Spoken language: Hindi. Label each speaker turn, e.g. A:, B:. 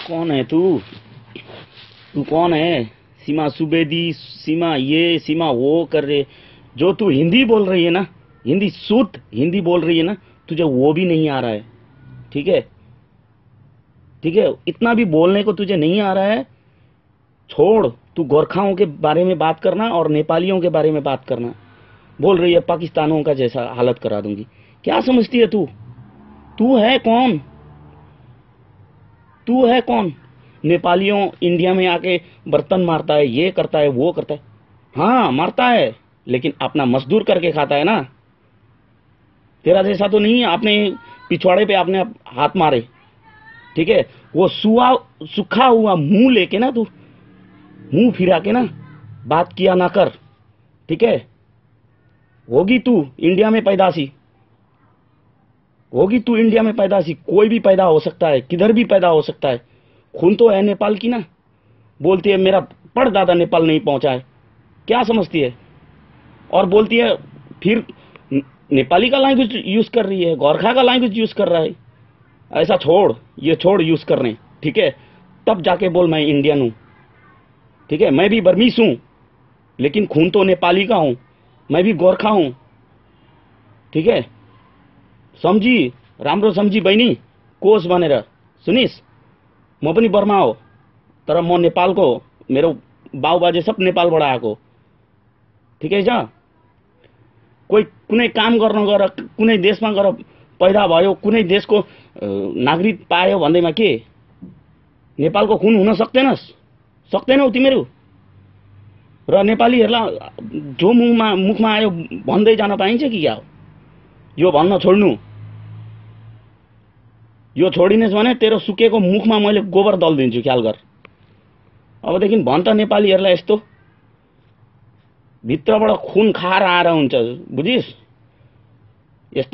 A: कौन है तू? तू कौन है? सीमा सुबेदी, सीमा ये, सीमा वो कर रहे। जो तू हिंदी बोल रही है ना, हिंदी शुद्ध हिंदी बोल रही है ना, तुझे वो भी नहीं आ रहा है। ठीक है, ठीक है, इतना भी बोलने को तुझे नहीं आ रहा है। छोड़, तू गोरखाओं के बारे में बात करना और नेपालियों के बारे में बात करना। बोल रही है पाकिस्तानों का जैसा हालत करा दूंगी। क्या समझती है तू? तू है कौन? तू है कौन? नेपालियों इंडिया में आके बर्तन मारता है, ये करता है, वो करता है। हाँ मारता है, लेकिन अपना मजदूर करके खाता है ना। तेरा जैसा तो नहीं है अपने पिछवाड़े पे आपने हाथ मारे। ठीक है, वो सूखा हुआ मुंह लेके ना, तू मुंह फिरा के ना बात किया ना कर। ठीक है, होगी तू इंडिया में पैदाशी, होगी तू इंडिया में पैदाशी। कोई भी पैदा हो सकता है, किधर भी पैदा हो सकता है। खून तो है नेपाल की ना। बोलती है मेरा परदादा नेपाल नहीं पहुंचा है। क्या समझती है? और बोलती है फिर नेपाली का लैंग्वेज यूज कर रही है, गोरखा का लैंग्वेज यूज कर रहा है। ऐसा छोड़, ये छोड़ यूज करने। ठीक है, तब जाके बोल मैं इंडियन हूं। ठीक है, मैं भी बर्मीस हूं, लेकिन खून तो नेपाली का हूं। मैं भी गोरखा हूं। ठीक है, सम्झी, राम्रो सम्झी बहिनी। कोष भनेर सुनिस्, म पनि बर्मा हो, तर म नेपालको, मेरो बाउबाजे सब नेपालबाट आएको। ठिकै छ? कोही कुनै काम गर्न गएर कुनै देशमा गएर पैदा भयो, कुनै देशको नागरिक पायो भन्दैमा के नेपालको खून हुन सक्दैनस्? सक्दैनौ तिमीहरू? र नेपालीहरूलाई जो मुखमा आयो भन्दै जान पाइन्छ कि क्या हो? यो भन्न छोड्नु। यो छोडिनेस् भने तेरो सुकेको मुखमा मैले गोबर दल्दिन्छु, ख्याल गर। अबदेखि भन् त नेपालीहरूलाई यस्तो भित्रबाट खून खाएर आएर हुन्छ, बुझिस्? यस्तो